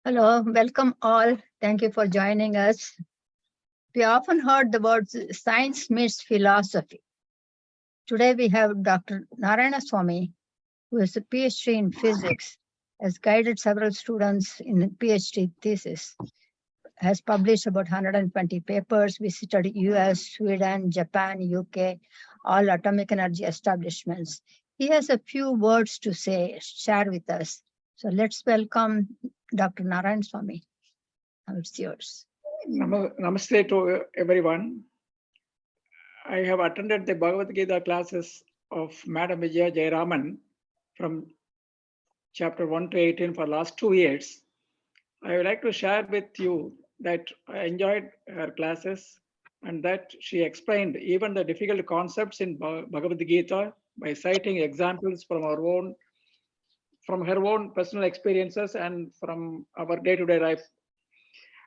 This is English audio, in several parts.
Hello, welcome all. Thank you for joining us. We often heard the words science meets philosophy. Today we have Dr. Narayana Swami, who is a PhD in physics, has guided several students in PhD thesis, has published about 120 papers, visited US, Sweden, Japan, UK, all atomic energy establishments. He has a few words to share with us. So let's welcome Dr. Narayana Swami. Now it's yours. Namaste to everyone. I have attended the Bhagavad Gita classes of Madam Vijaya Jayaraman from chapter 1 to 18 for last 2 years. I would like to share with you that I enjoyed her classes and that she explained even the difficult concepts in Bhagavad Gita by citing examples from her own personal experiences and from our day-to-day life.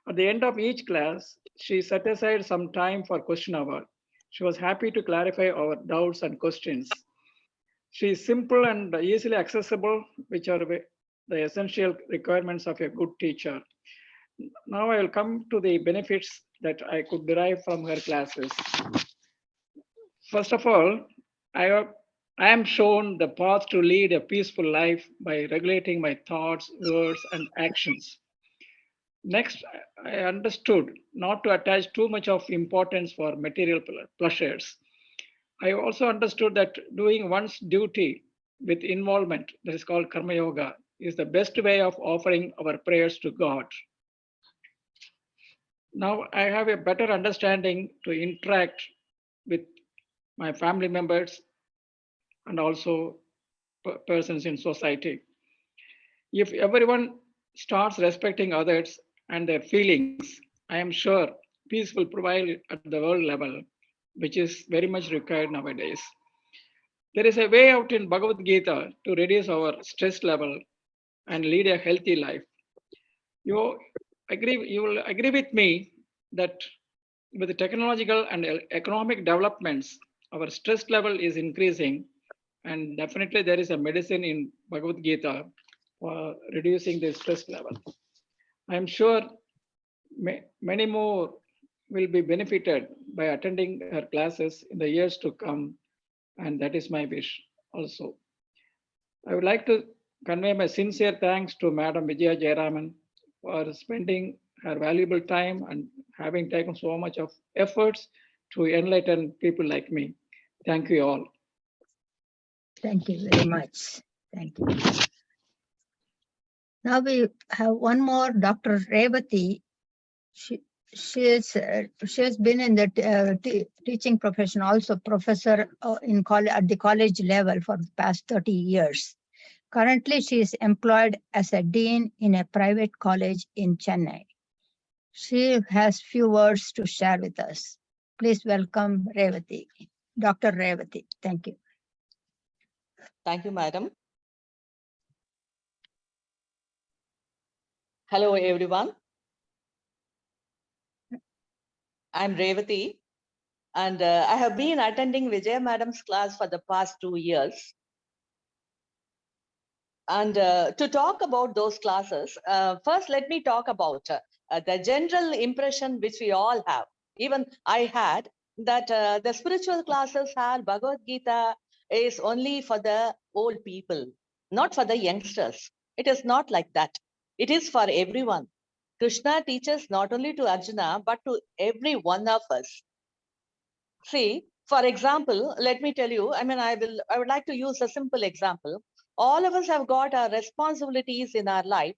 At the end of each class, she set aside some time for question hour. She was happy to clarify our doubts and questions. She is simple and easily accessible, which are the essential requirements of a good teacher. Now I will come to the benefits that I could derive from her classes. First of all, I am shown the path to lead a peaceful life by regulating my thoughts, words, and actions. Next, I understood not to attach too much of importance for material pleasures. I also understood that doing one's duty with involvement, that is called karma yoga, is the best way of offering our prayers to God. Now I have a better understanding to interact with my family members and also persons in society. If everyone starts respecting others and their feelings, I am sure peace will prevail at the world level, which is very much required nowadays. There is a way out in Bhagavad Gita to reduce our stress level and lead a healthy life. You will agree with me that with the technological and economic developments, our stress level is increasing, and definitely there is a medicine in Bhagavad Gita for reducing the stress level. I am sure many more will be benefited by attending her classes in the years to come, and that is my wish also. I would like to convey my sincere thanks to Madam Vijaya Jayaraman for spending her valuable time and having taken so much of efforts to enlighten people like me. Thank you all. Thank you very much. Thank you. Now we have one more, Dr. Revati. She has been in the teaching profession, also professor at the college level for the past 30 years. Currently, she is employed as a dean in a private college in Chennai. She has few words to share with us. Please welcome Revati, Dr. Revati. Thank you. Thank you, madam. Hello, everyone. I'm Revati, and I have been attending Vijaya madam's class for the past 2 years. And to talk about those classes, first let me talk about the general impression which we all have. Even I had that the spiritual classes had Bhagavad Gita is only for the old people, not for the youngsters. It is not like that. It is for everyone. Krishna teaches not only to Arjuna, but to every one of us. See, for example, let me tell you, I would like to use a simple example. All of us have got our responsibilities in our life,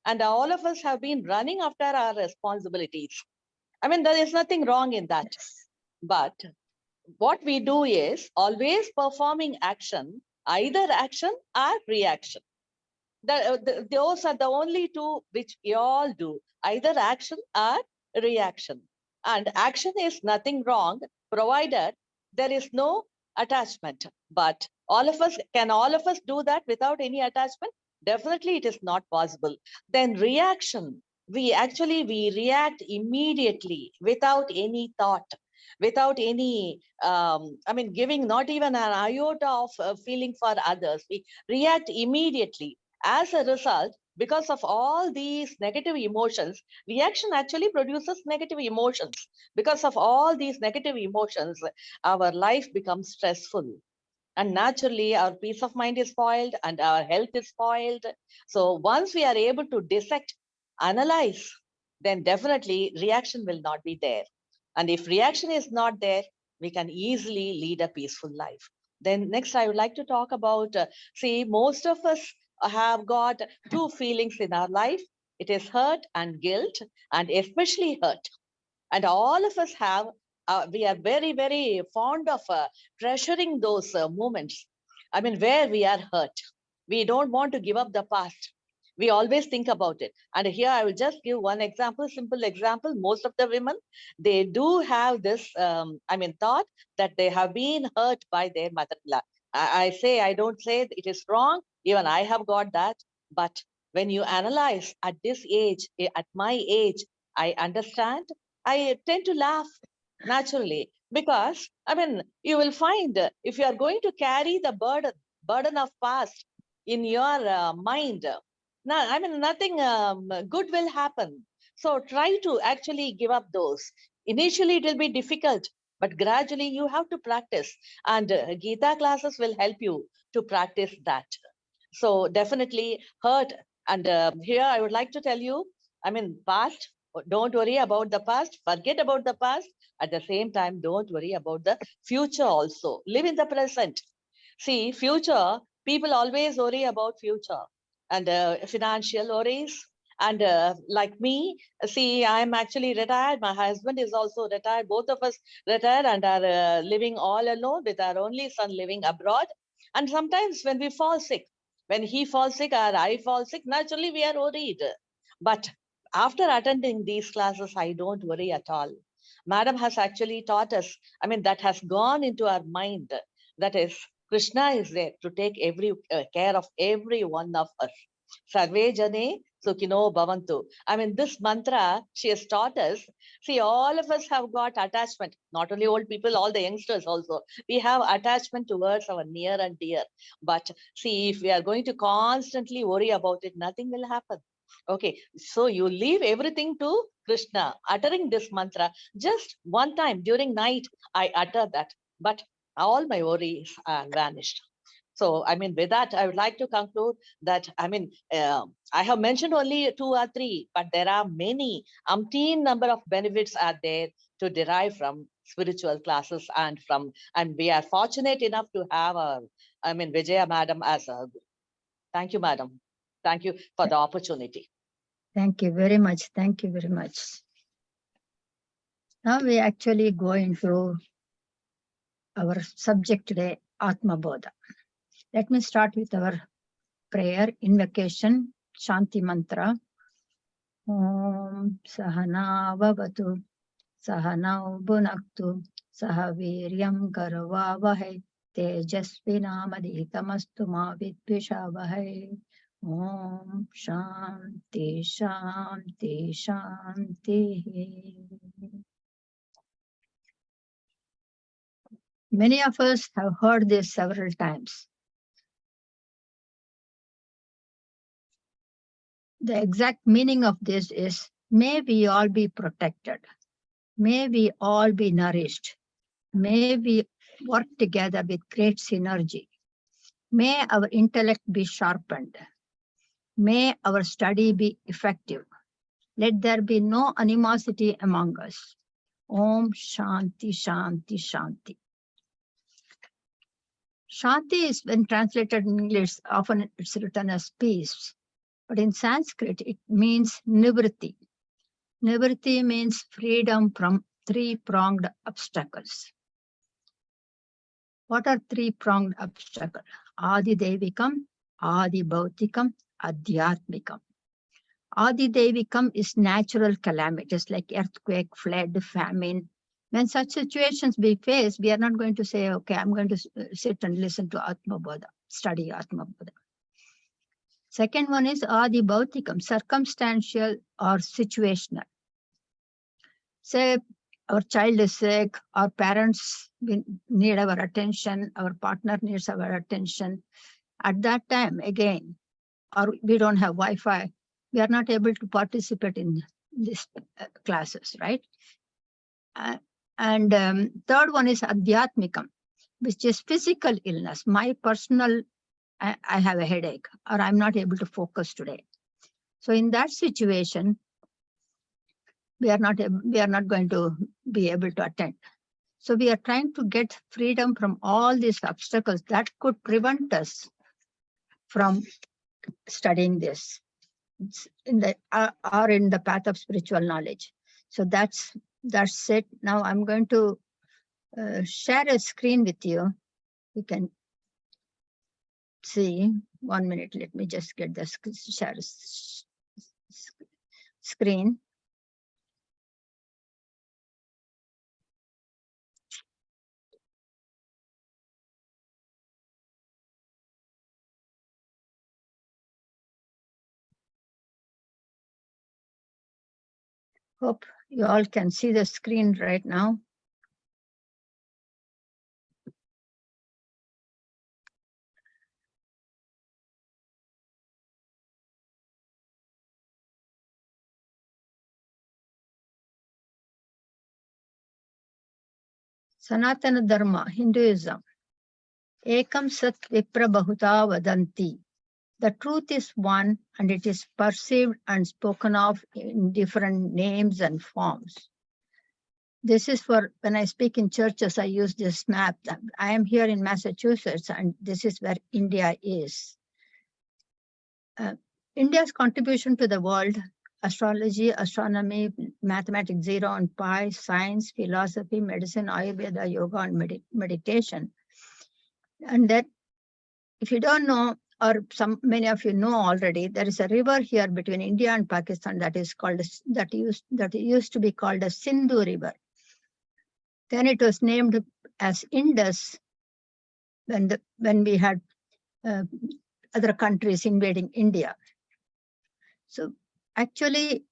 and all of us have been running after our responsibilities. There is nothing wrong in that. But what we do is always performing action, either action or reaction. Those are the only two which we all do, either action or reaction. And action is nothing wrong, provided there is no attachment. But can all of us do that without any attachment? Definitely it is not possible. Then reaction, we react immediately without any thought, without any, giving not even an iota of feeling for others. We react immediately. As a result, because of all these negative emotions, reaction actually produces negative emotions. Because of all these negative emotions, our life becomes stressful. And naturally, our peace of mind is spoiled and our health is spoiled. So once we are able to dissect, analyze, then definitely reaction will not be there. And if reaction is not there, we can easily lead a peaceful life. Then next, I would like to talk about, see, most of us have got two feelings in our life. It is hurt and guilt, and especially hurt. And all of us have, we are very, very fond of treasuring those moments. I mean, where we are hurt. We don't want to give up the past. We always think about it. And here I will just give one example, simple example. Most of the women, they do have this, thought that they have been hurt by their mother-in-law. I don't say it is wrong. Even I have got that. But when you analyze at this age, at my age, I understand. I tend to laugh naturally because, you will find if you are going to carry the burden of past in your mind, nothing good will happen. So try to actually give up those. Initially, it will be difficult, but gradually you have to practice. And Gita classes will help you to practice that. So definitely hurt. And here I would like to tell you, past, don't worry about the past, forget about the past. At the same time, don't worry about the future also. Live in the present. See, future, people always worry about future and financial worries. And like me, see, I'm actually retired. My husband is also retired. Both of us retired and are living all alone with our only son living abroad. And sometimes when we fall sick, when he falls sick or I fall sick, naturally we are worried. But after attending these classes, I don't worry at all. Madam has actually taught us, that has gone into our mind. That is, Krishna is there to take every care of every one of us. Sarve Jane Sukhino Bhavantu. This mantra she has taught us. See, all of us have got attachment, not only old people, all the youngsters also. We have attachment towards our near and dear. But see, if we are going to constantly worry about it, nothing will happen. Okay, so you leave everything to Krishna. Uttering this mantra, just one time during night, I utter that. But all my worries are vanished. So, with that, I would like to conclude that, I have mentioned only 2 or 3, but there are many, umpteen number of benefits are there to derive from spiritual classes and we are fortunate enough to have Vijaya Madam as a guru. Thank you, Madam. Thank you for the opportunity. Thank you very much. Thank you very much. Now we actually go into our subject today, Atma Bodha. Let me start with our prayer, invocation, Shanti Mantra. Om Sahana Vavatu, Sahanau Bhunaktu, Sahaviryam Karavavahe, Tejasvinamadihtamastu ma vidvishavahe. Om Shanti Shanti Shanti. Many of us have heard this several times. The exact meaning of this is, may we all be protected. May we all be nourished. May we work together with great synergy. May our intellect be sharpened. May our study be effective. Let there be no animosity among us. Om Shanti Shanti Shanti. Shanti is, when translated in English, often it's written as peace. But in Sanskrit, it means nivritti. Nivritti means freedom from three-pronged obstacles. What are three-pronged obstacles? Adi Devikam, Adi Bhautikam, Adhyatmikam. Adi Devikam is natural calamities like earthquake, flood, famine. When such situations we face, we are not going to say, okay, I'm going to sit and listen to Atma Bodha, study Atma Bodha. Second one is Adi Bhautikam, circumstantial or situational. Say our child is sick, our parents need our attention, our partner needs our attention. At that time, again, or we don't have Wi-Fi, we are not able to participate in these classes, right? And third one is Adhyatmikam, which is physical illness. My personal, I have a headache, or I'm not able to focus today. So in that situation, we are not going to be able to attend. So we are trying to get freedom from all these obstacles that could prevent us from studying this in the or in the path of spiritual knowledge. So that's it. Now I'm going to share a screen with you. You can see. 1 minute. Let me just get the share screen. Hope you all can see the screen right now. Sanatana Dharma, Hinduism. Ekam Sat Vipra Bahuta Vadanti. The truth is one, and it is perceived and spoken of in different names and forms. This is for when I speak in churches, I use this map. I am here in Massachusetts, and this is where India is. India's contribution to the world: astrology, astronomy, mathematics, zero and pi, science, philosophy, medicine, Ayurveda, yoga, and meditation. And that, if you don't know, or many of you know already, there is a river here between India and Pakistan that is called that used to be called the Sindhu River. Then it was named as Indus when we had other countries invading India. So actually,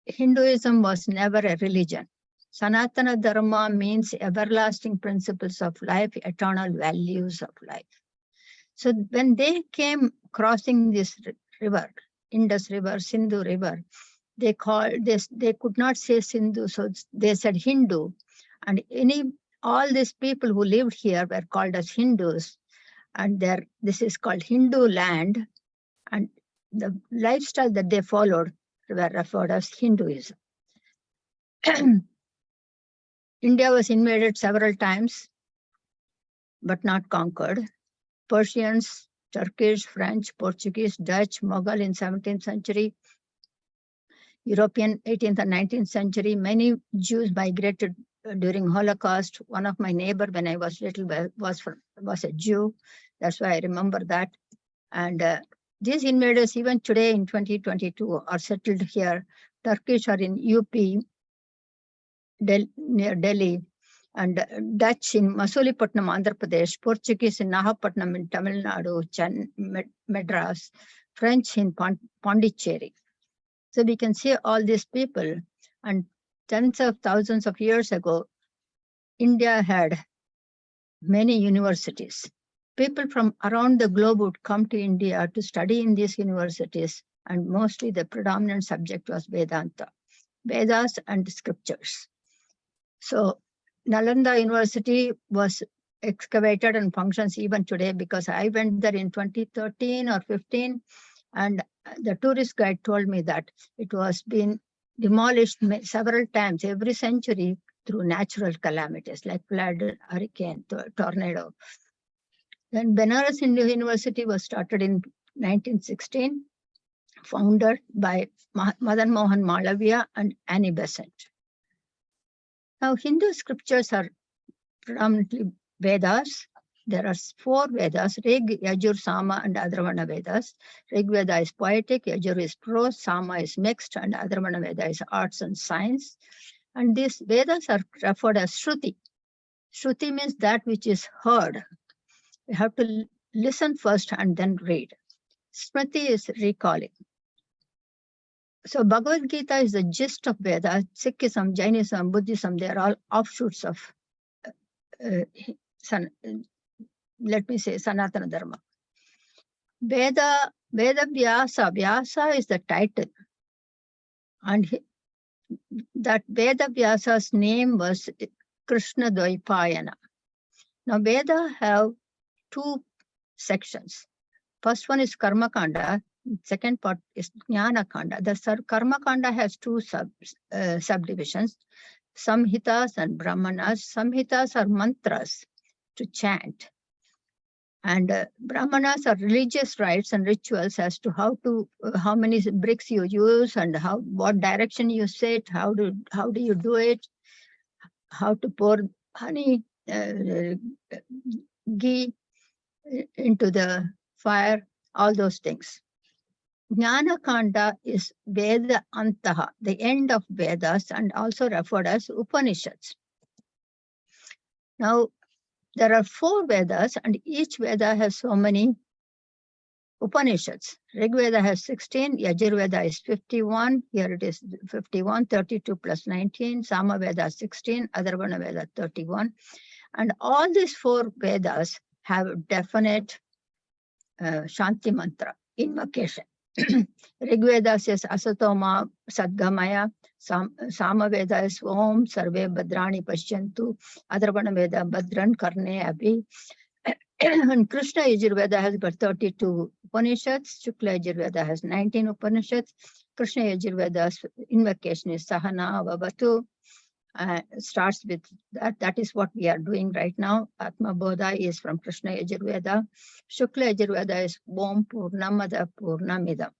Hinduism was never a religion. Sanatana Dharma means everlasting principles of life, eternal values of life. So when they came crossing this river, Indus River, Sindhu River, they called this, they could not say Sindhu, so they said Hindu. And all these people who lived here were called as Hindus. And this is called Hindu land. And the lifestyle that they followed were referred as Hinduism. India was invaded several times, but not conquered. Persians, Turkish, French, Portuguese, Dutch, Mughal in 17th century, European 18th and 19th century. Many Jews migrated during Holocaust. One of my neighbor when I was little was a Jew. That's why I remember that. And these invaders, even today in 2022, are settled here. Turkish are in UP, near Delhi, and Dutch in Masulipattnam, Andhra Pradesh, Portuguese in Nahapatnam in Tamil Nadu, Madras, French in Pondicherry. So we can see all these people, and tens of thousands of years ago, India had many universities. People from around the globe would come to India to study in these universities, and mostly the predominant subject was Vedanta, Vedas and scriptures. So Nalanda University was excavated and functions even today, because I went there in 2013 or 15, and the tourist guide told me that it was been demolished several times every century through natural calamities like flood, hurricane, tornado. Then Benares Hindu University was started in 1916, founded by Madan Mohan Malaviya and Annie Besant. Now, Hindu scriptures are predominantly Vedas. There are 4 Vedas: Rig, Yajur, Sama, and Adharvana Vedas. Rig Veda is poetic, Yajur is prose, Sama is mixed, and Adharvana Veda is arts and science. And these Vedas are referred as Shruti. Shruti means that which is heard. You have to listen first and then read. Smriti is recalling. So Bhagavad Gita is the gist of Veda. Sikhism, Jainism, Buddhism, they are all offshoots of, let me say, Sanatana Dharma. Veda Vyasa. Vyasa is the title. And that Veda Vyasa's name was Krishna Dvaipayana. Now, Veda have two sections. First one is Karma Kanda. Second part is Jnana Kanda. The Karma Kanda has two subdivisions, Samhitas and Brahmanas. Samhitas are mantras to chant. And Brahmanas are religious rites and rituals as to how many bricks you use and what direction you sit, how do you do it, how to pour honey, ghee into the fire, all those things. Jnana Kanda is Veda Antaha, the end of Vedas, and also referred as Upanishads. Now, there are 4 Vedas, and each Veda has so many Upanishads. Rig Veda has 16, Yajurveda is 51, here it is 51, 32 plus 19, Sama Veda 16, Atharvana Veda 31. And all these 4 Vedas have definite Shanti mantra, invocation. Rig Veda says Asatoma Sadgamaya, Sama Veda is Om Sarve Badrani Pashyantu, Atharvana Veda Badran Karne Abhi. And Krishna Yajurveda has got 32 Upanishads, Shukla Yajurveda has 19 Upanishads. Krishna Yajurveda's invocation is Sahana Vavatu. Starts with that. That is what we are doing right now. Atma Bodha is from Krishna Yajurveda. Shukla Yajurveda is Om Purnamada Purnamidam.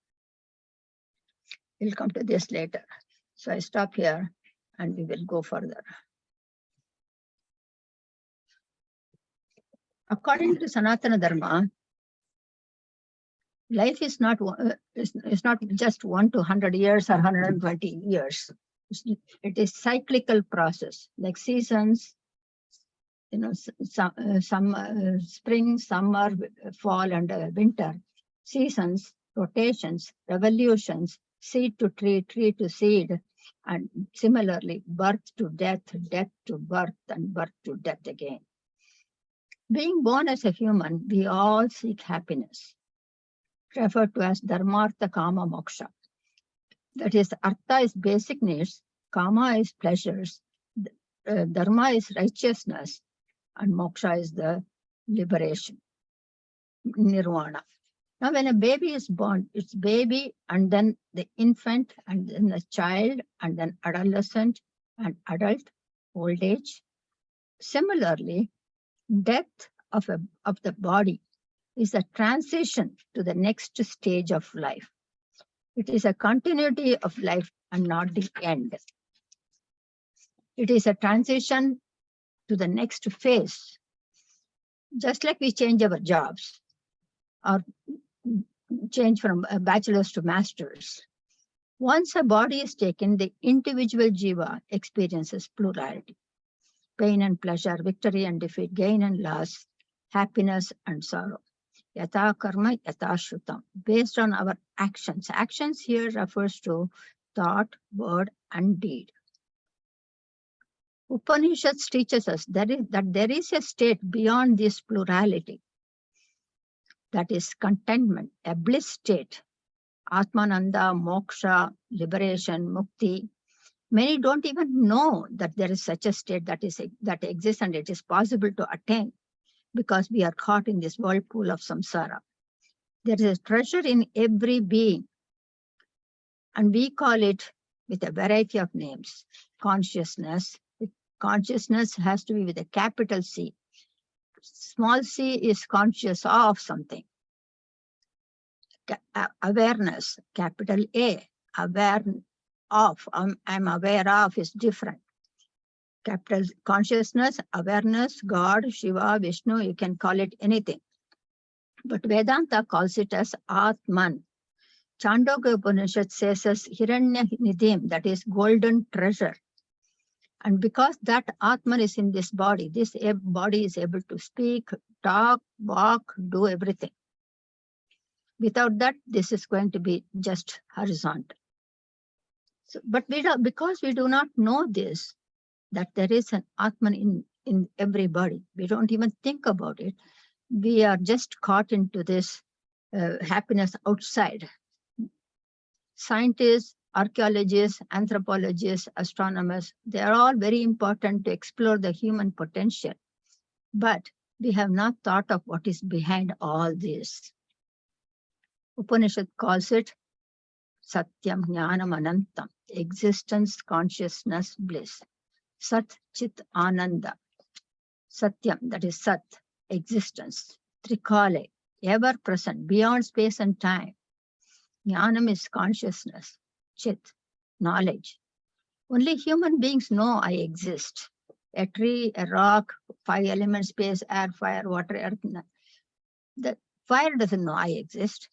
We'll come to this later. So I stop here and we will go further. According to Sanatana Dharma, life is not just 1 to 100 years or 120 years. It is cyclical process, like seasons, some spring, summer, fall, and winter. Seasons, rotations, revolutions, seed to tree, tree to seed, and similarly, birth to death, death to birth, and birth to death again. Being born as a human, we all seek happiness, referred to as dharmartha kama moksha. That is, artha is basic needs, kama is pleasures, dharma is righteousness, and moksha is the liberation, nirvana. Now, when a baby is born, it's baby, and then the infant, and then the child, and then adolescent, and adult, old age. Similarly, death of the body is a transition to the next stage of life. It is a continuity of life and not the end. It is a transition to the next phase. Just like we change our jobs or change from bachelors to masters. Once a body is taken, the individual jiva experiences plurality. Pain and pleasure, victory and defeat, gain and loss, happiness and sorrow. Yata karma, yata shrutam. Based on our actions. Actions here refers to thought, word, and deed. Upanishads teaches us that there is a state beyond this plurality. That is contentment, a bliss state. Atmananda, moksha, liberation, mukti. Many don't even know that there is such a state that exists and it is possible to attain, because we are caught in this whirlpool of samsara. There is a treasure in every being, and we call it with a variety of names. Consciousness. Consciousness has to be with a capital C. Small c is conscious of something. Awareness, capital A. Aware of, I'm aware of is different. Capital consciousness, awareness, God, Shiva, Vishnu, you can call it anything. But Vedanta calls it as Atman. Chandogya Upanishad says as Hiranya Nidhim, that is golden treasure. And because that Atman is in this body is able to speak, talk, walk, do everything. Without that, this is going to be just horizontal. So, but because we do not know this, that there is an Atman in everybody, we don't even think about it. We are just caught into this happiness outside. Scientists, archaeologists, anthropologists, astronomers, they are all very important to explore the human potential. But we have not thought of what is behind all this. Upanishad calls it Satyam Jnanam Anantam, existence, consciousness, bliss. Sat Chit Ananda. Satyam, that is Sat, existence. Trikale, ever present, beyond space and time. Jnanam is consciousness. Chit, knowledge. Only human beings know I exist. A tree, a rock, 5 elements, space, air, fire, water, earth. The fire doesn't know I exist.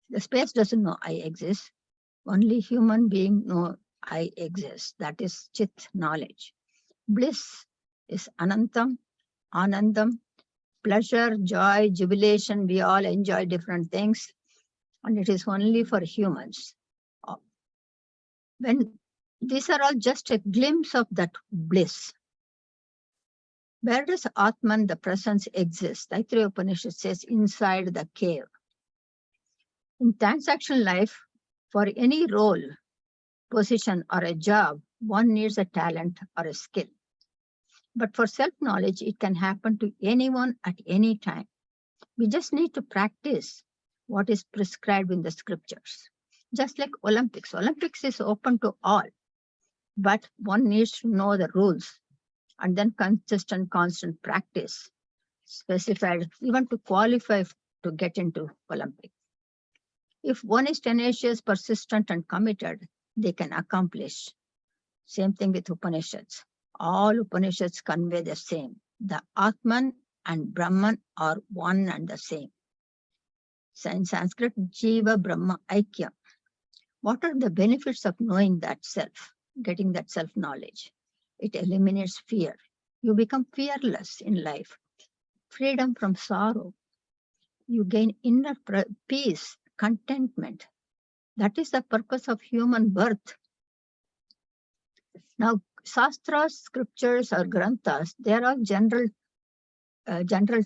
The space doesn't know I exist. Only human being know I exist. That is Chit, knowledge. Bliss is Anantam, Anandam, pleasure, joy, jubilation. We all enjoy different things. And it is only for humans. When these are all just a glimpse of that bliss. Where does Atman, the presence, exist? Taittiriya Upanishad says inside the cave. In transactional life, for any role, position, or a job, one needs a talent or a skill. But for self-knowledge, it can happen to anyone at any time. We just need to practice what is prescribed in the scriptures. Just like Olympics. Olympics is open to all, but one needs to know the rules and then consistent, constant practice specified even to qualify to get into Olympics. If one is tenacious, persistent, and committed, they can accomplish. Same thing with Upanishads. All Upanishads convey the same. The Atman and Brahman are one and the same. In Sanskrit, Jiva Brahma Aikya. What are the benefits of knowing that self, getting that self-knowledge? It eliminates fear. You become fearless in life. Freedom from sorrow. You gain inner peace, contentment. That is the purpose of human birth. Now, Shastras, scriptures, or Granthas, they are all general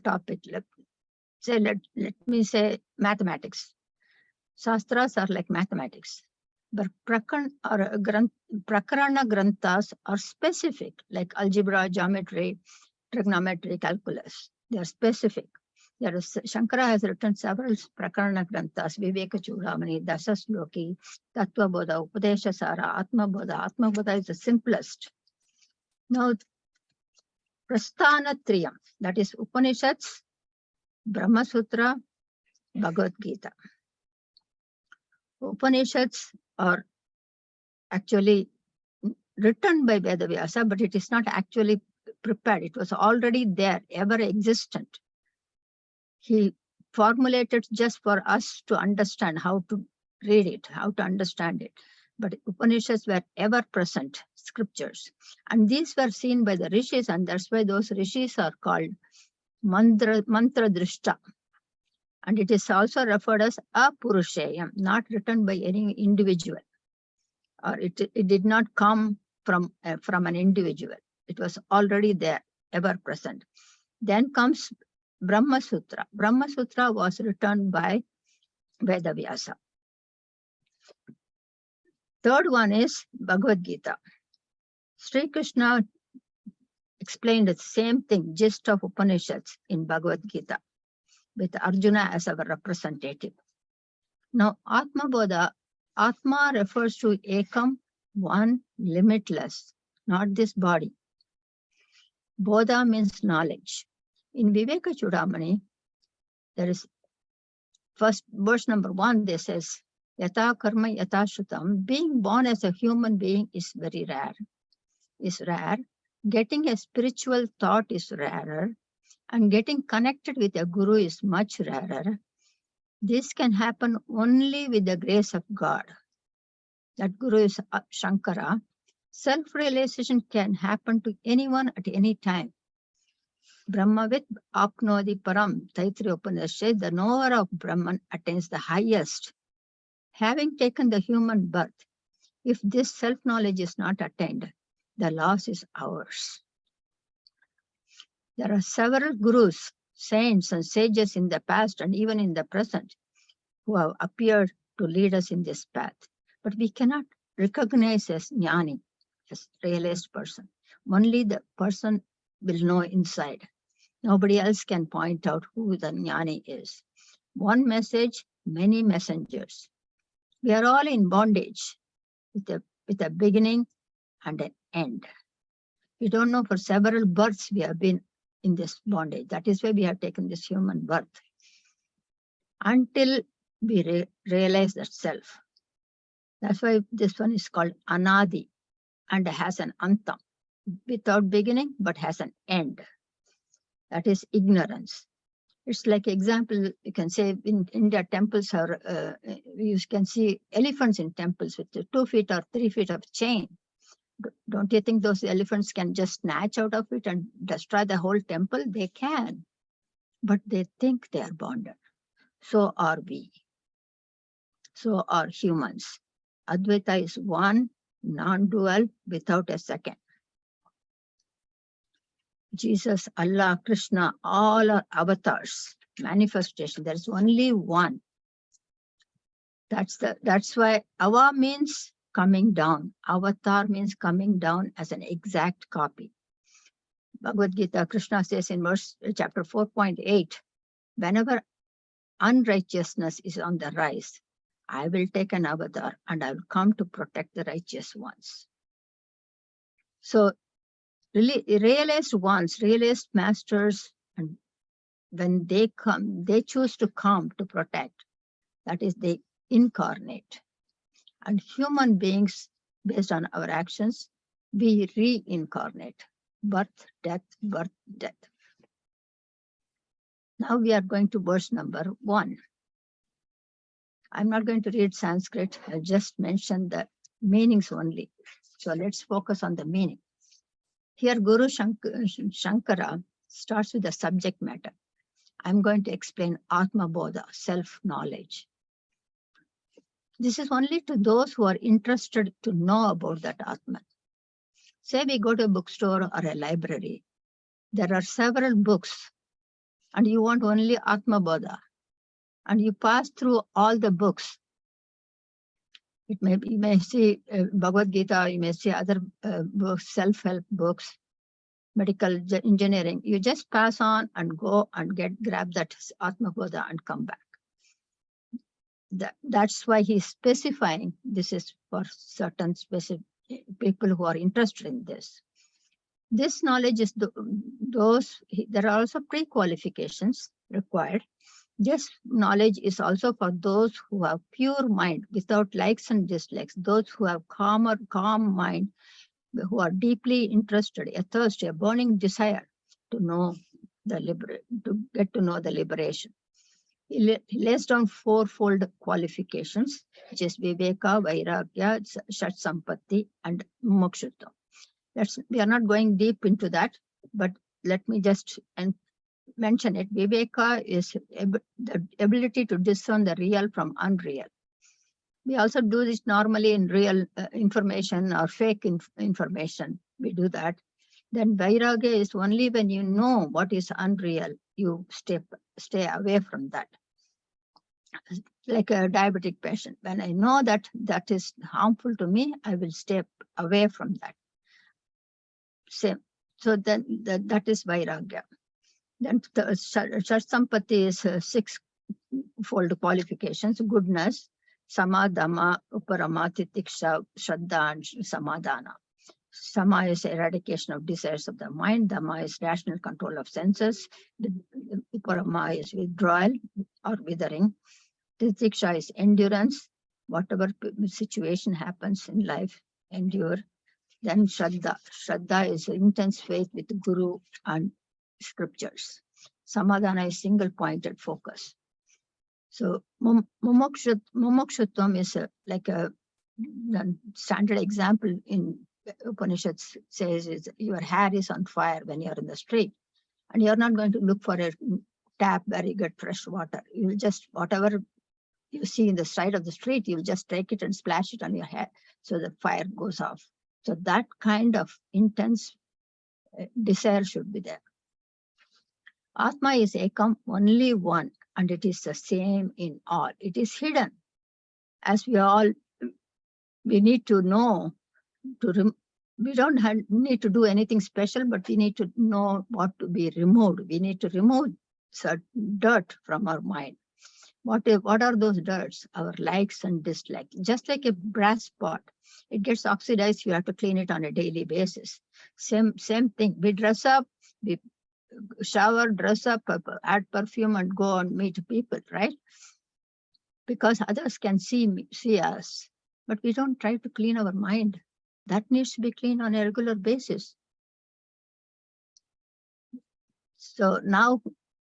topic. Let me say mathematics. Shastras are like mathematics. But Prakarana Granthas are specific, like algebra, geometry, trigonometry, calculus. They are specific. Shankara has written several Prakarana Granthas, Viveka Chudamani, Dasasloki, Tattva Bodha, Upadesha Sara, Atma Bodha. Atma Bodha is the simplest. Now, Prasthana Triyam, that is Upanishads, Brahma Sutra, Bhagavad Gita. Upanishads are actually written by Vedavyasa, but it is not actually prepared. It was already there, ever existent. He formulated just for us to understand how to read it, how to understand it. But Upanishads were ever present scriptures. And these were seen by the rishis, and that's why those rishis are called mantra drishta. And it is also referred as apurushayam, not written by any individual. Or it did not come from an individual. It was already there, ever present. Then comes Brahma Sutra. Brahma Sutra was written by Vedavyasa. Third one is Bhagavad Gita. Sri Krishna explained the same thing, gist of Upanishads in Bhagavad Gita, with Arjuna as our representative. Now, Atma Bodha, Atma refers to Ekam, one, limitless, not this body. Bodha means knowledge. In Viveka Chudamani, there is first verse number 1, they says, Yata karma yata shrutam, being born as a human being is very rare, is rare. Getting a spiritual thought is rarer, and getting connected with a guru is much rarer. This can happen only with the grace of God. That guru is Shankara. Self-realization can happen to anyone at any time. Brahmavit apnodi param, Taittiriya Upanishad, the knower of Brahman attains the highest. Having taken the human birth, if this self-knowledge is not attained, the loss is ours. There are several gurus saints and sages in the past and even in the present who have appeared to lead us in this path. But we cannot recognize as jnani, as realized person. Only the person will know inside. Nobody else can point out who the jnani is. One message, many messengers. We are all in bondage with a beginning and an end. We don't know, for several births we have been in this bondage. That is why we have taken this human birth. Until we realize that self. That's why this one is called anadi and has an antam, without beginning but has an end. That is ignorance. It's like example, you can say in India, temples are, you can see elephants in temples with 2 feet or 3 feet of chain. Don't you think those elephants can just snatch out of it and destroy the whole temple? They can, but they think they are bonded. So are we. So are humans. Advaita is one, non-dual, without a second. Jesus, Allah, Krishna, all are avatars, manifestation. There's only one. That's why ava means coming down. Avatar means coming down as an exact copy. Bhagavad Gita, Krishna says in chapter 4.8, whenever unrighteousness is on the rise, I will take an avatar and I will come to protect the righteous ones. So really, realized ones, realized masters, and when they come, they choose to come to protect. That is, they incarnate. And human beings, based on our actions, we reincarnate. Birth, death, birth, death. Now we are going to verse number 1. I'm not going to read Sanskrit. I'll just mention the meanings only. So let's focus on the meaning. Here, Guru Shankara starts with the subject matter. I'm going to explain Atma Bodha, self-knowledge. This is only to those who are interested to know about that Atman. Say we go to a bookstore or a library. There are several books and you want only Atma Bodha. And you pass through all the books. It may be, you may see Bhagavad Gita, you may see other books, self-help books, medical engineering. You just pass on and go and grab that Atma Bodha and come back. That's why he's specifying this is for certain specific people who are interested in this. This knowledge is there are also pre-qualifications required. This knowledge is also for those who have pure mind without likes and dislikes, those who have calm mind, who are deeply interested, a thirst, a burning desire to know to get to know the liberation. He lays down 4-fold qualifications, which is Viveka, Vairagya, Shat Sampatti, and Mokshutva. We are not going deep into that, but let me just mention it. Viveka is the ability to discern the real from unreal. We also do this normally in real information or fake information. We do that. Then Vairagya is only when you know what is unreal, you stay away from that. Like a diabetic patient, when I know that that is harmful to me, I will stay away from that. Same. So then that is Vairagya. Then the Shat Sampatti is 6-fold qualifications: goodness, Samadama, Uparama, Titiksha, Shraddha, and Samadhana. Sama is eradication of desires of the mind. Dhamma is rational control of senses. Uparama is withdrawal or withering. Titiksha is endurance. Whatever situation happens in life, endure. Then Shraddha. Shraddha is intense faith with Guru and scriptures. Samadhana is single-pointed focus. So Mumukshutvam is like a standard example in Upanishads says is your hair is on fire when you're in the street, and you're not going to look for a tap where you get fresh water. You'll just, whatever you see in the side of the street, you'll just take it and splash it on your hair so the fire goes off. So that kind of intense desire should be there. Atma is Ekam, only one, and it is the same in all. It is hidden. As we need to know, we don't need to do anything special, but we need to know what to be removed. We need to remove dirt from our mind. What are those dirts? Our likes and dislikes. Just like a brass pot, it gets oxidized. You have to clean it on a daily basis. Same thing. We dress up, we shower, dress up, add perfume, and go and meet people, right? Because others can see us, but we don't try to clean our mind. That needs to be cleaned on a regular basis. So now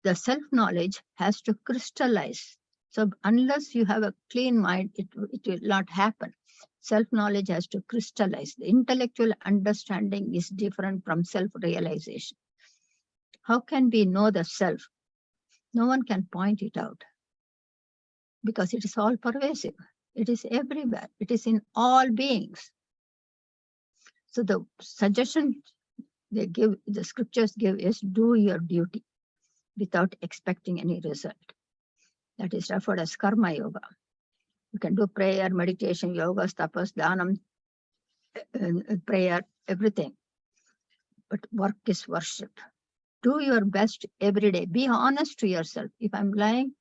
the self-knowledge has to crystallize. So unless you have a clean mind, it will not happen. Self-knowledge has to crystallize. The intellectual understanding is different from self-realization. How can we know the self? No one can point it out because it is all pervasive. It is everywhere. It is in all beings. So the suggestion the scriptures give is do your duty without expecting any result. That is referred as karma yoga. You can do prayer, meditation, yoga, tapas, dhanam, prayer, everything. But work is worship. Do your best every day. Be honest to yourself. If I'm lying,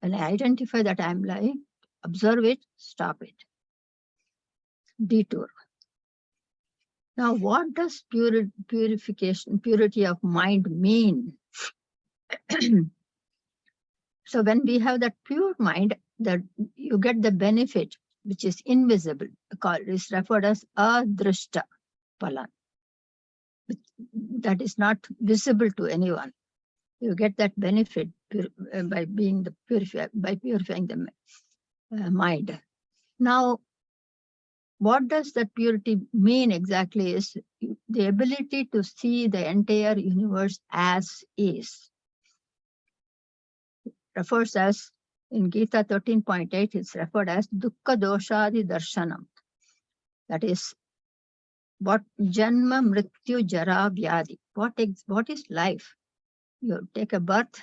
and I identify that I'm lying, observe it, stop it. Detour. Now, what does purity of mind mean? So when we have that pure mind, that you get the benefit, which is invisible, is referred as adrishta phalan. That is not visible to anyone. You get that benefit by purifying the mind. Now, what does that purity mean exactly is the ability to see the entire universe as is. Refers as, in Gita 13.8, it's referred as dukkha doshadi darshanam. That is, what janma mrityu jara vyadi. What is life? You take a birth,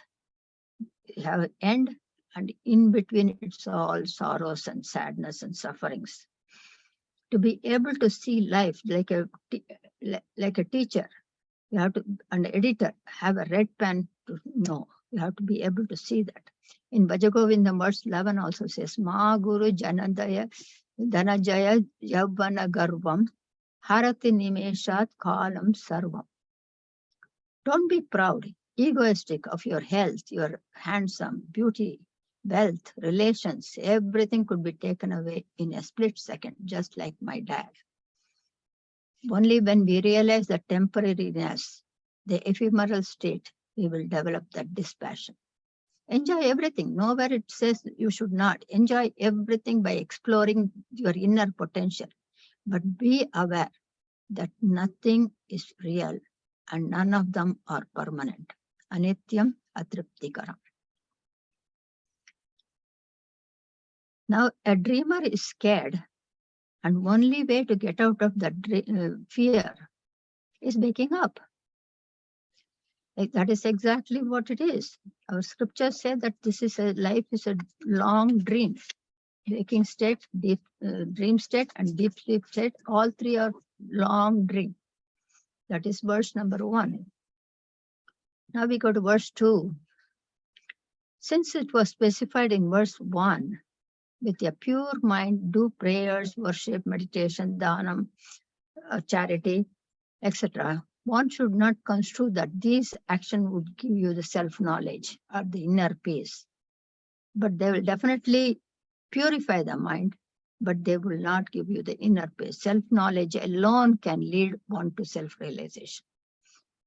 you have an end, and in between it's all sorrows and sadness and sufferings. To be able to see life like a teacher, you have to, an editor, have a red pen to know. You have to be able to see that. In Bhajagovinda verse 11 also says, Ma Guru Janadaya Dhanajaya Yavana Garvam Harati Nimeshat Kalam Sarvam. Don't be proud, egoistic of your health, your handsome, beauty, wealth, relations. Everything could be taken away in a split second, just like my dad. Only when we realize the temporariness, the ephemeral state, we will develop that dispassion. Enjoy everything. Nowhere it says you should not. Enjoy everything by exploring your inner potential. But be aware that nothing is real and none of them are permanent. Anityam atriptikaram. Now, a dreamer is scared, and only way to get out of that fear is waking up. That is exactly what it is. Our scriptures say that life is a long dream. Waking state, deep dream state, and deep sleep state, all three are long dream. That is verse number 1. Now we go to verse 2. Since it was specified in verse 1, with a pure mind, do prayers, worship, meditation, dhanam, charity, etc. One should not construe that these actions would give you the self-knowledge or the inner peace. But they will definitely purify the mind, but they will not give you the inner peace. Self-knowledge alone can lead one to self-realization.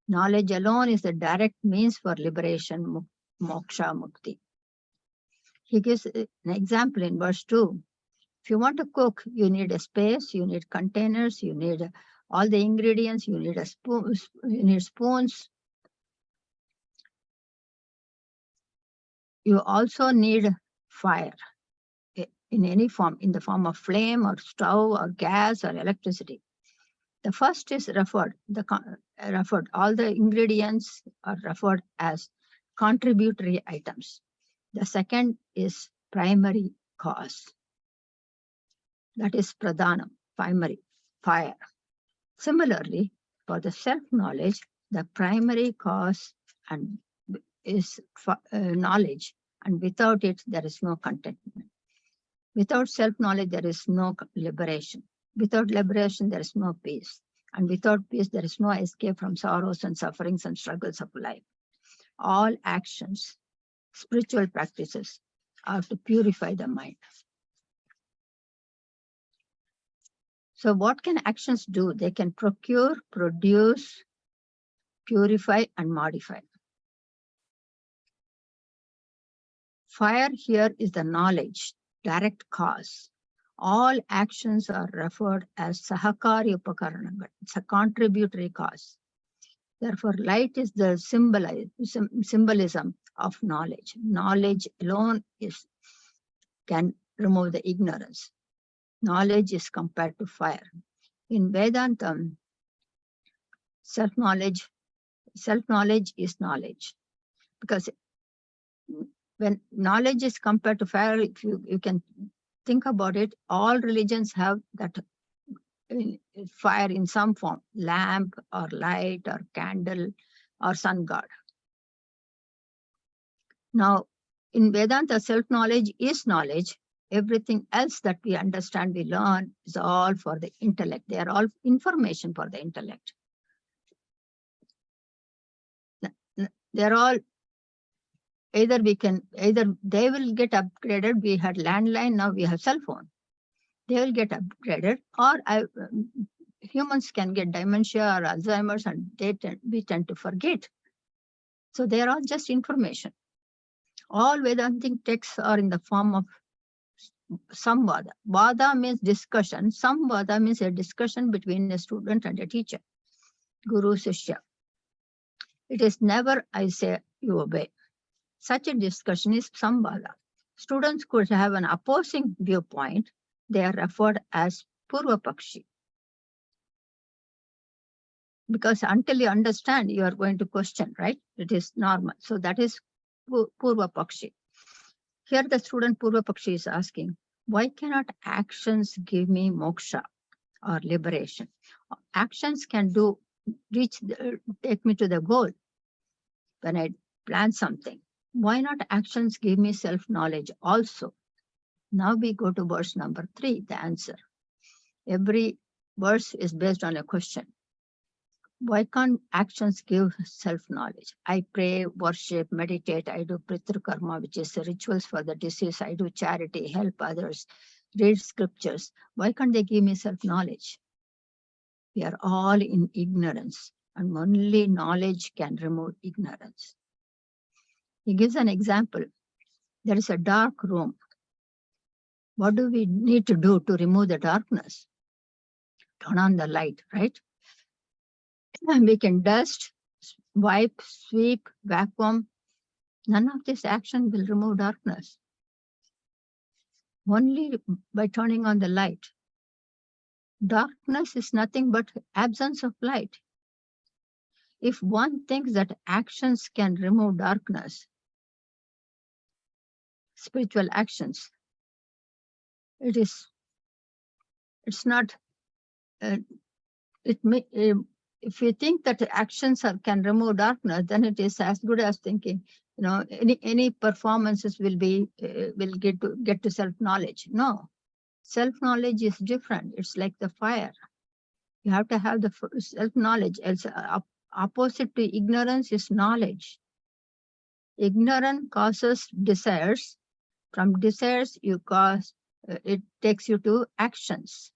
Knowledge alone is the direct means for liberation, moksha, mukti. He gives an example in verse 2. If you want to cook, you need a space, you need containers, you need all the ingredients, you need spoons. You also need fire in any form, in the form of flame or stove or gas or electricity. The first is referred. All the ingredients are referred as contributory items. The second is primary cause. That is pradhanam, primary, fire. Similarly, for the self-knowledge, the primary cause and is knowledge, and without it, there is no contentment. Without self-knowledge, there is no liberation. Without liberation, there is no peace. And without peace, there is no escape from sorrows and sufferings and struggles of life. All actions, spiritual practices, are to purify the mind. So what can actions do? They can procure, produce, purify, and modify. Fire here is the knowledge, direct cause. All actions are referred as sahakari upakarananga. It's a contributory cause. Therefore, light is the symbolism of knowledge. Knowledge alone can remove the ignorance. Knowledge is compared to fire. In Vedantam, self-knowledge is knowledge. Because when knowledge is compared to fire, if you can think about it, all religions have that fire in some form, lamp or light or candle or sun god. Now, in Vedanta, self-knowledge is knowledge. Everything else that we understand, we learn, is all for the intellect. They are all information for the intellect. They're all either they will get upgraded. We had landline, now we have cell phone. They will get upgraded, or humans can get dementia or Alzheimer's, and we tend to forget. So they are all just information. All Vedantic texts are in the form of samvada. Vada means discussion. Samvada means a discussion between a student and a teacher, guru, shishya. It is never, I say, you obey. Such a discussion is samvada. Students could have an opposing viewpoint. They are referred as purva pakshi. Because until you understand, you are going to question, right? It is normal. So that is purva pakshi. Here the student purva pakshi is asking, why cannot actions give me moksha or liberation? Actions can take me to the goal. When I plan something, why not actions give me self-knowledge also? Now we go to verse number 3, the answer. Every verse is based on a question. Why can't actions give self-knowledge? I pray, worship, meditate, I do pritru karma, which is rituals for the deceased, I do charity, help others, read scriptures. Why can't they give me self-knowledge? We are all in ignorance, and only knowledge can remove ignorance. He gives an example. There is a dark room. What do we need to do to remove the darkness? Turn on the light, right? And we can dust, wipe, sweep, vacuum. None of this action will remove darkness. Only by turning on the light. Darkness is nothing but absence of light. If one thinks that actions can remove darkness, spiritual actions, it's not, if you think that actions can remove darkness, then it is as good as thinking, any performances will get to self-knowledge. No, self-knowledge is different. It's like the fire. You have to have the self-knowledge. Else, opposite to ignorance is knowledge. Ignorance causes desires. From desires, it takes you to actions.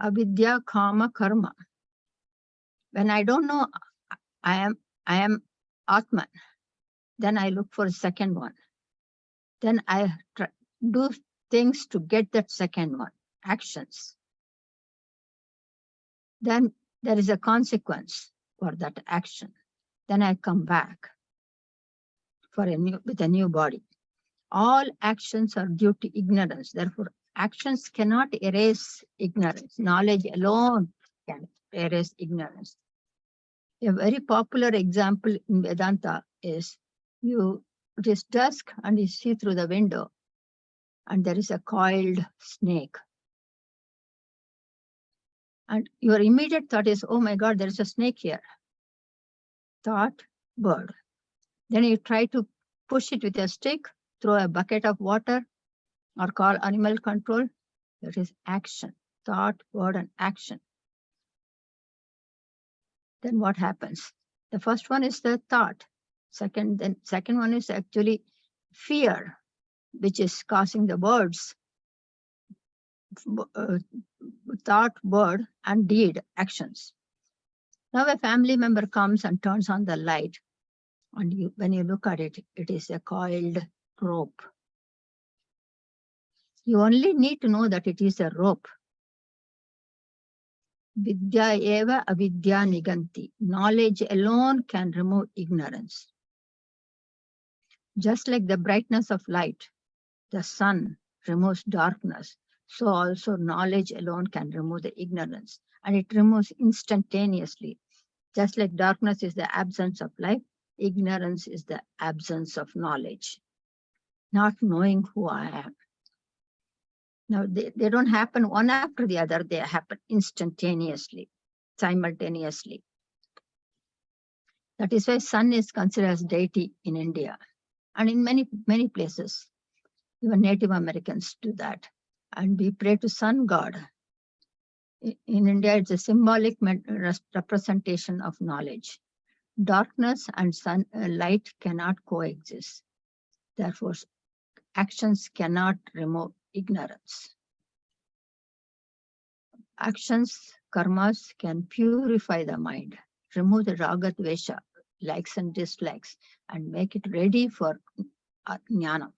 Avidya, kama, karma. When I don't know I am Atman, then I look for a second one. Then I do things to get that second one, actions. Then there is a consequence for that action. Then I come back with a new body. All actions are due to ignorance. Therefore, actions cannot erase ignorance. Knowledge alone can erase ignorance. A very popular example in Vedanta is it is dusk and you see through the window and there is a coiled snake. And your immediate thought is, oh my God, there is a snake here. Thought, bird. Then you try to push it with a stick, throw a bucket of water, or call animal control. That is action. Thought, word, and action. Then what happens? The first one is the thought. Second one is actually fear, which is causing the words, thought, word, and deed, actions. Now a family member comes and turns on the light, and when you look at it, it is a coiled rope. You only need to know that it is a rope. Vidya eva avidya niganti. Knowledge alone can remove ignorance. Just like the brightness of light, the sun removes darkness, so also knowledge alone can remove the ignorance, and it removes instantaneously. Just like darkness is the absence of light, ignorance is the absence of knowledge. Not knowing who I am. Now, they don't happen one after the other, they happen instantaneously, simultaneously. That is why sun is considered as deity in India and in many places. Even Native Americans do that. And we pray to sun god. In India, it's a symbolic representation of knowledge. Darkness and light cannot coexist. Therefore, actions cannot remove ignorance. Actions, karmas, can purify the mind, remove the raga dvesha, likes and dislikes, and make it ready for jnana,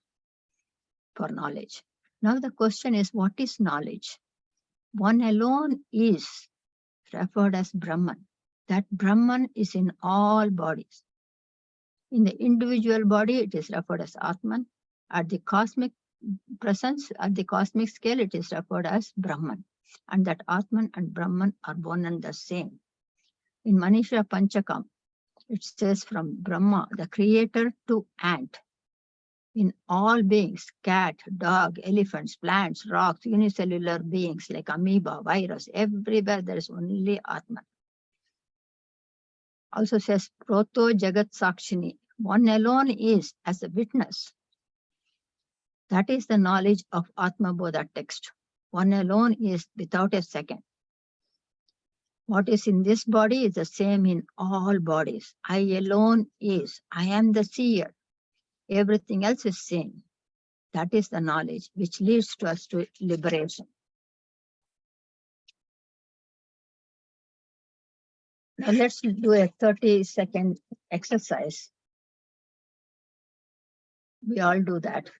for knowledge. Now the question is, what is knowledge? One alone is referred as Brahman. That Brahman is in all bodies. In the individual body, it is referred as Atman. At the cosmic presence, at the cosmic scale, it is referred as Brahman. And that Atman and Brahman are one and the same. In Manisha Panchakam, it says from Brahma, the creator, to ant. In all beings, cat, dog, elephants, plants, rocks, unicellular beings like amoeba, virus, everywhere there is only Atman. Also says, Proto Jagat Sakshini, one alone is as a witness. That is the knowledge of Atma Bodha text. One alone is without a second. What is in this body is the same in all bodies. I alone is. I am the seer. Everything else is same. That is the knowledge which leads to us to liberation. Now let's do a 30-second exercise. We all do that.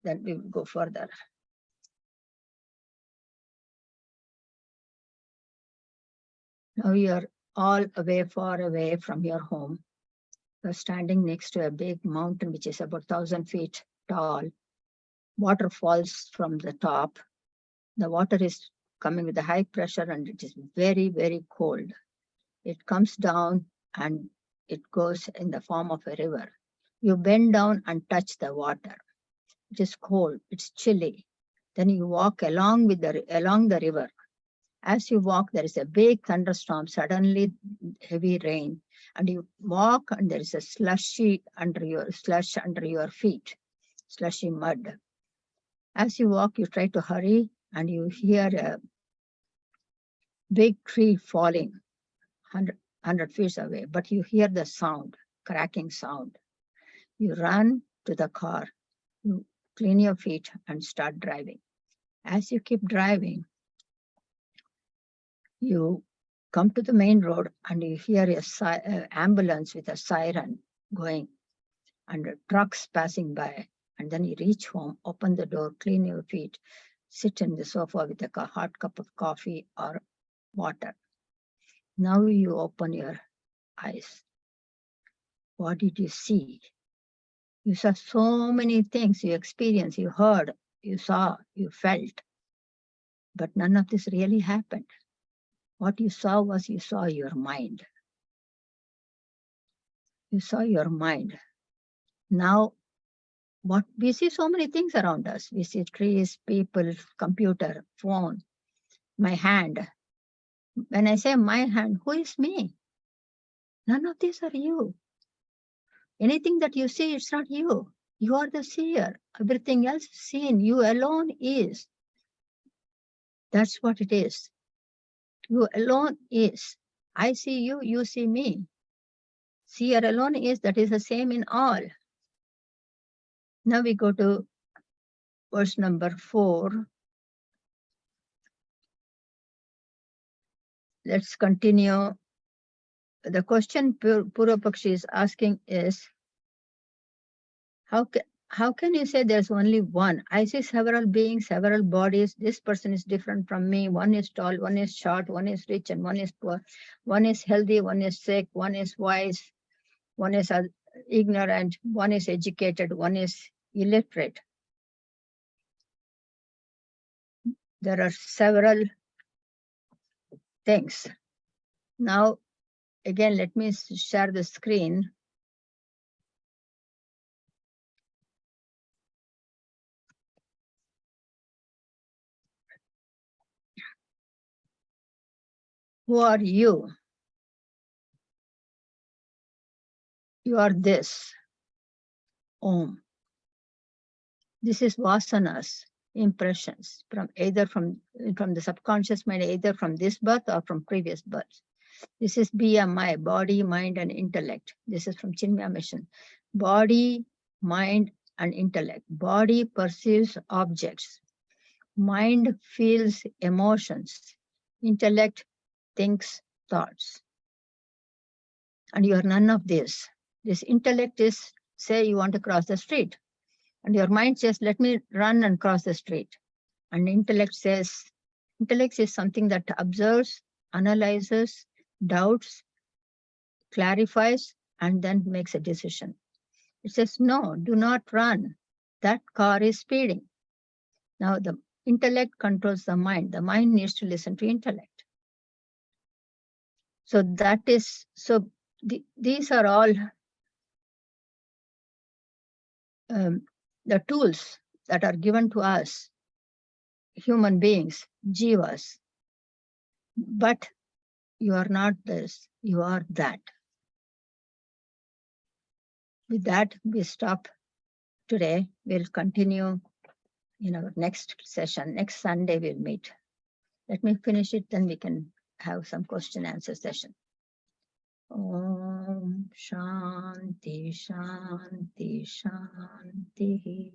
Then we will go further. Now you're all far away from your home. You're standing next to a big mountain, which is about 1,000 feet tall. Water falls from the top. The water is coming with a high pressure and it is very, very cold. It comes down and it goes in the form of a river. You bend down and touch the water. It is cold, it's chilly. Then you walk along the river. As you walk, there is a big thunderstorm, suddenly heavy rain, and you walk and there is a slush under your feet, slushy mud. As you walk, you try to hurry and you hear a big tree falling 100 feet away, but you hear the sound, cracking sound. You run to the car, you clean your feet and start driving. As you keep driving, you come to the main road and you hear an ambulance with a siren going and trucks passing by. And then you reach home, open the door, clean your feet, sit in the sofa with a hot cup of coffee or water. Now you open your eyes. What did you see? You saw so many things, you experienced, you heard, you saw, you felt. But none of this really happened. What you saw was you saw your mind. You saw your mind. Now, what we see so many things around us. We see trees, people, computer, phone, my hand. When I say my hand, who is me? None of these are you. Anything that you see, it's not you. You are the seer. Everything else is seen. You alone is. That's what it is. You alone is. I see you, you see me. Seer alone is, that is the same in all. Now we go to verse number 4. Let's continue. The question Purvapakshi is asking is, how can you say there's only one? I see several beings, several bodies. This person is different from me. One is tall, one is short, one is rich, and one is poor. One is healthy, one is sick, one is wise, one is ignorant, one is educated, one is illiterate. There are several things. Now, again, let me share the screen. Who are you? You are this. Om. This is vasanas, impressions from either from the subconscious mind, either from this birth or from previous birth. This is BMI, body, mind, and intellect. This is from Chinmaya mission. Body, mind, and intellect. Body perceives objects. Mind feels emotions. Intellect thinks thoughts. And you are none of this. This intellect is, say you want to cross the street. And your mind says, let me run and cross the street. And intellect says, intellect is something that observes, analyzes, doubts, clarifies, and then makes a decision. It says, no, do not run. That car is speeding. Now the intellect controls the mind. The mind needs to listen to intellect. So that is, so these are all the tools that are given to us, human beings, jivas. But you are not this, you are that. With that, we stop today. We'll continue in our next session. Next Sunday, we'll meet. Let me finish it, then we can have some question answer session. Om Shanti Shanti Shanti.